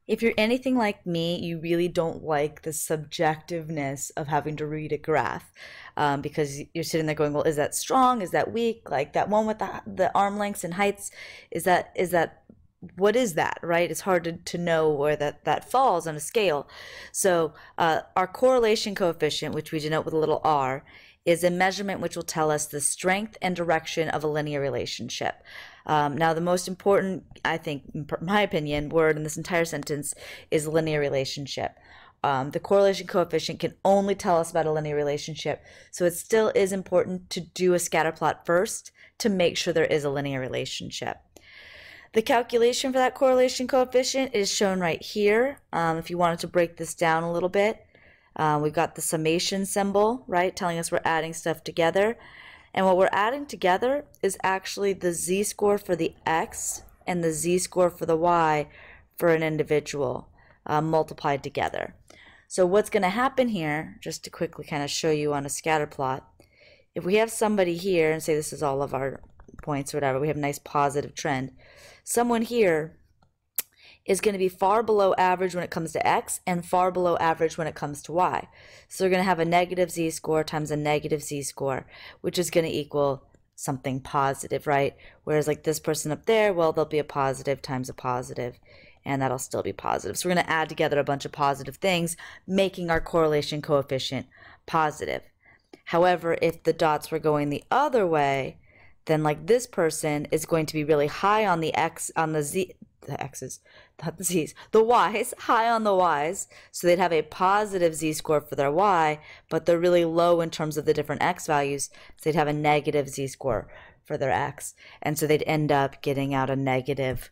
If you're anything like me, you really don't like the subjectiveness of having to read a graph, because you're sitting there going, well, is that strong? Is that weak? Like that one with the arm lengths and heights, is that what is that, right? It's hard to know where that falls on a scale. So our correlation coefficient, which we denote with a little r, is a measurement which will tell us the strength and direction of a linear relationship. Now, the most important, I think, in my opinion, word in this entire sentence is linear relationship. The correlation coefficient can only tell us about a linear relationship, so it still is important to do a scatter plot first to make sure there is a linear relationship. The calculation for that correlation coefficient is shown right here. If you wanted to break this down a little bit, we've got the summation symbol, right, telling us we're adding stuff together. And what we're adding together is actually the z-score for the x and the z-score for the y for an individual multiplied together. So what's going to happen here, just to quickly kind of show you on a scatter plot, if we have somebody here, and say this is all of our points or whatever, we have a nice positive trend. Someone here is going to be far below average when it comes to x and far below average when it comes to y. So they're going to have a negative z-score times a negative z-score, which is going to equal something positive, right? Whereas like this person up there, well, there'll be a positive times a positive, and that'll still be positive. So we're going to add together a bunch of positive things, making our correlation coefficient positive. However, if the dots were going the other way, then like this person is going to be really high on the x, on the z, the x's, not the z's, the y's, high on the y's, so they'd have a positive z-score for their y, but they're really low in terms of the different x values, so they'd have a negative z-score for their x, and so they'd end up getting out a negative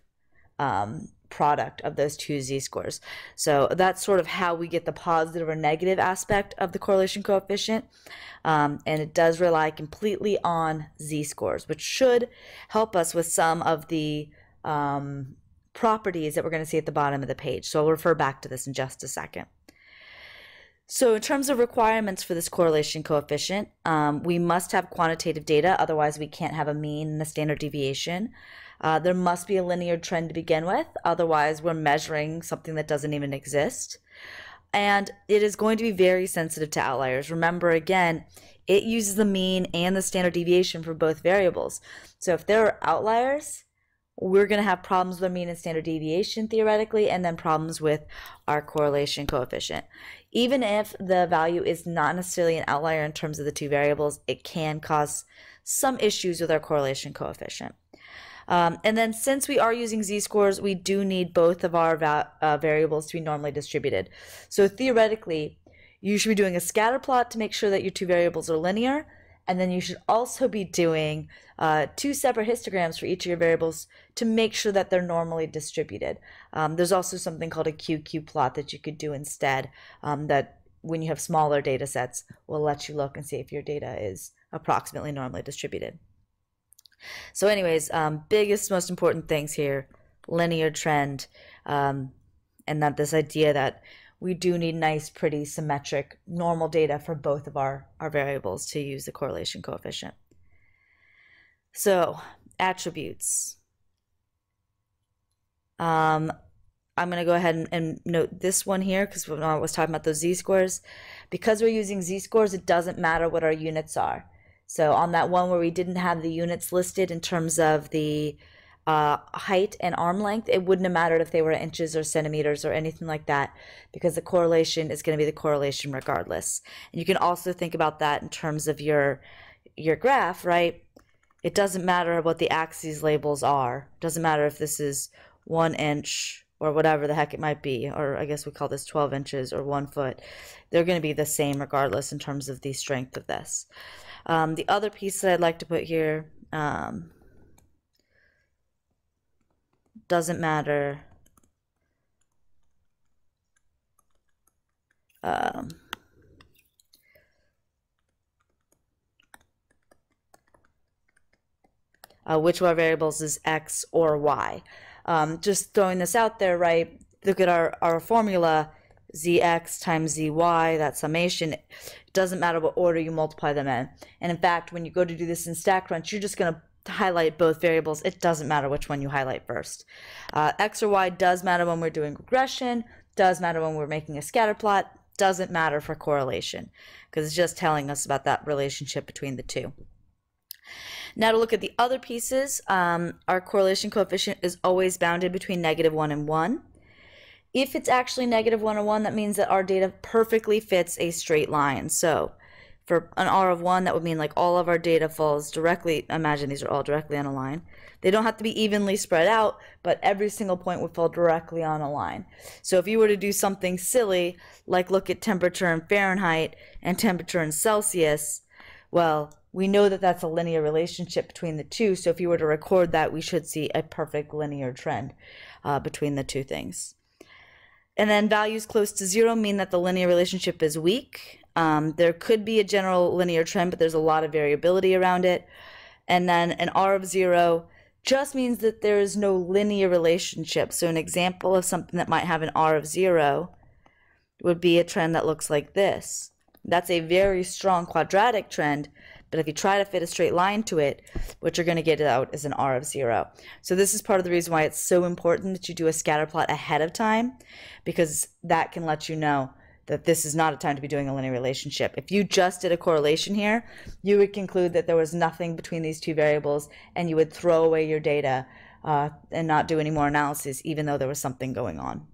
product of those two z-scores. So that's sort of how we get the positive or negative aspect of the correlation coefficient, and it does rely completely on z-scores, which should help us with some of the properties that we're going to see at the bottom of the page. So I'll refer back to this in just a second. So in terms of requirements for this correlation coefficient, we must have quantitative data, otherwise we can't have a mean and a standard deviation. There must be a linear trend to begin with, otherwise we're measuring something that doesn't even exist. And it is going to be very sensitive to outliers. Remember, again, it uses the mean and the standard deviation for both variables. So if there are outliers, we're going to have problems with our mean and standard deviation theoretically, and then problems with our correlation coefficient. Even if the value is not necessarily an outlier in terms of the two variables, it can cause some issues with our correlation coefficient. And then since we are using z-scores, we do need both of our variables to be normally distributed. So theoretically, you should be doing a scatter plot to make sure that your two variables are linear, and then you should also be doing two separate histograms for each of your variables to make sure that they're normally distributed. There's also something called a QQ plot that you could do instead, that when you have smaller data sets will let you look and see if your data is approximately normally distributed. So anyways, biggest, most important things here, linear trend, and that this idea that we do need nice, pretty, symmetric, normal data for both of our variables to use the correlation coefficient. So, attributes. I'm going to go ahead and note this one here because when I was talking about those z-scores. Because we're using z-scores, it doesn't matter what our units are. So on that one where we didn't have the units listed in terms of the height and arm length, it wouldn't have mattered if they were inches or centimeters or anything like that, because the correlation is going to be the correlation regardless. And you can also think about that in terms of your graph, right? It doesn't matter what the axes labels are. It doesn't matter if this is 1 inch or whatever the heck it might be, or I guess we call this 12 inches or 1 foot. They're going to be the same regardless in terms of the strength of this. The other piece that I'd like to put here, doesn't matter which of our variables is x or y. Just throwing this out there, right? Look at our formula, zx times zy, that summation. It doesn't matter what order you multiply them in. And in fact, when you go to do this in StatCrunch, you're just going to to highlight both variables. It doesn't matter which one you highlight first. X or Y does matter when we're doing regression, does matter when we're making a scatter plot, doesn't matter for correlation because it's just telling us about that relationship between the two. Now to look at the other pieces, our correlation coefficient is always bounded between -1 and 1. If it's actually -1 or 1, that means that our data perfectly fits a straight line. So for an R of 1, that would mean like all of our data falls directly, imagine these are all directly on a line. They don't have to be evenly spread out, but every single point would fall directly on a line. So if you were to do something silly, like look at temperature in Fahrenheit and temperature in Celsius, well, we know that that's a linear relationship between the two. So if you were to record that, we should see a perfect linear trend between the two things. And then values close to 0 mean that the linear relationship is weak. There could be a general linear trend, but there's a lot of variability around it. And then an R of 0 just means that there is no linear relationship. So an example of something that might have an R of 0 would be a trend that looks like this. That's a very strong quadratic trend, but if you try to fit a straight line to it, what you're going to get out is an R of 0. So this is part of the reason why it's so important that you do a scatter plot ahead of time, because that can let you know that this is not a time to be doing a linear relationship. If you just did a correlation here, you would conclude that there was nothing between these two variables, and you would throw away your data and not do any more analysis, even though there was something going on.